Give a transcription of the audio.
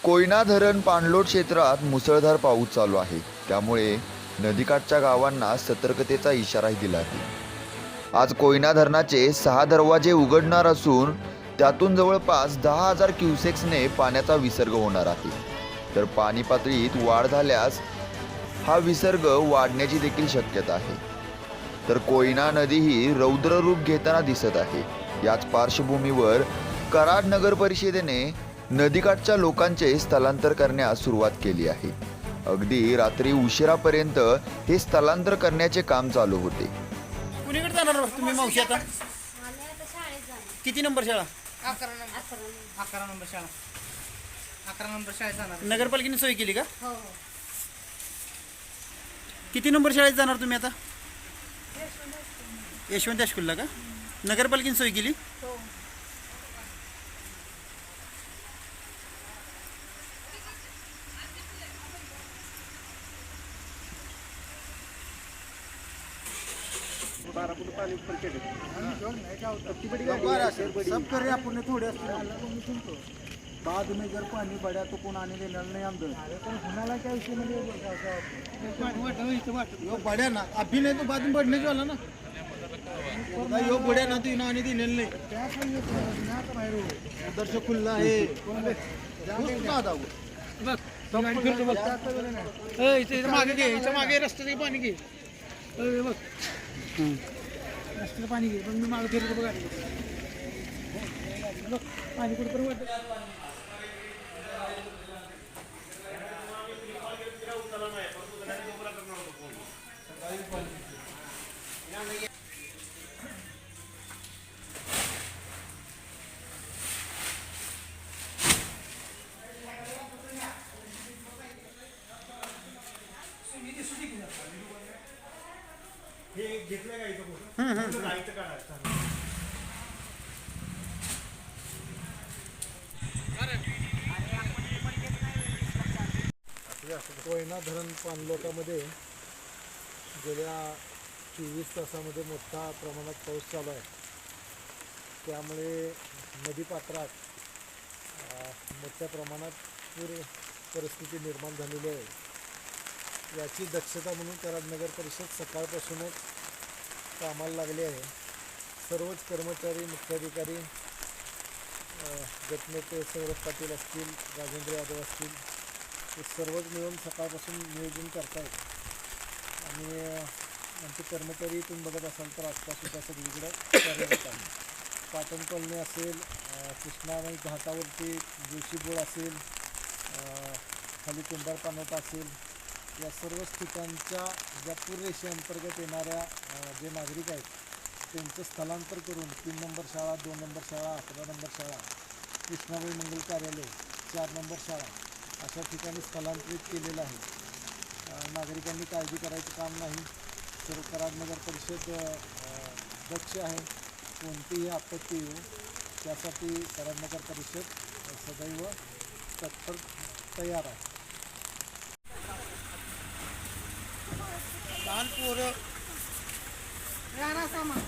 कोयना धरण पाणलोट क्षेत्रात मुसळधार पाऊस चालू आहे. त्यामुळे नदीकाठच्या गावांना सतर्कतेचा इशाराही दिला आहे. आज कोयना धरणाचे 6 दरवाजे उघडणार असून त्यातून जवळपास 10,000 क्युसेक्सने पाण्याचा विसर्ग होणार आहे. तर पाणी पातळीत वाढ झाल्यास हा विसर्ग वाढण्याची देखील शक्यता आहे. तर कोयना नदी ही रौद्र रूप घेताना दिसत आहे. याच पार्श्वभूमीवर कराड नगर परिषदेने नदीकाठच्या लोकांचे स्थलांतर करण्यास सुरुवात केली आहे. अगदी रात्री उशिरापर्यंत हे स्थलांतर करण्याचे काम चालू होते. कुणीकडे जाणार तुम्ही मावशी आता? किती नंबर शाळा? 11 नंबर शाळा. 11 नंबर शाळेत जाणार. नगरपालिकेने सोय केली का? हो. किती नंबर शाळेत जाणार तुम्ही आता? यशवंत हायस्कूलला का? नगरपालिकेने सोय केली? हो. सब करे आपण थोडे असते बाद में जर पाणी बड्या तो कोण आणि देणार नाही आमचं पण कुणाला काय विषय म्हणजे बड्या ना अभी नाही तो बाद में बढ़ने वाला ना यो बड्या ना तू आणि दिलेलं नाही उधर से खुल्ला आहे मागे घे, याच्या मागे रस्त्याचं पाणी घे. बघ रस्त्याचं पाणी घे. पण मी मागे फिरतो बघा. बघ पाणी कुठं वाटत. कोयना धरण पाणलोटामध्ये गेल्या 24 तासामध्ये मोठ्या प्रमाणात पाऊस चालू आहे. त्यामुळे नदीपात्रात मोठ्या प्रमाणात पूर परिस्थिती निर्माण झालेली आहे. याची दक्षता म्हणून कराड नगर परिषद सकाळपासूनच कामाला लागले आहे. सर्वच कर्मचारी, मुख्याधिकारी, गटनेते सौरभ पाटील असतील, राजेंद्र यादव असतील, हे सर्वच मिळून सकाळपासून नियोजन करतायत. आणि आमचे कर्मचारी तुम्ही बघत असाल तर आत्तासुद्धा सगळीकडे कार्यरत आहे. पाटण कॉलनी असेल, कृष्णामाई घाटावरती जोशीबोळ असेल, खाली कुंभार पानोटा असेल, या सर्वच ठिकाणच्या ज्या पूररेषेअंतर्गत येणाऱ्या जे नागरिक आहेत त्यांचं स्थलांतर करून 3 नंबर शाळा, 2 नंबर शाळा, 11 नंबर शाळा, कृष्णाबाई मंगल कार्यालय, 4 नंबर शाळा अशा ठिकाणी स्थलांतरित केलेलं आहे. नागरिकांनी काळजी करायचं काम नाही. तर कराड नगर परिषद दक्ष आहे. कोणतीही आपत्ती येऊ त्यासाठी कराड नगर परिषद सदैव तत्पर तयार आहे. लहान पोरं राणा सामान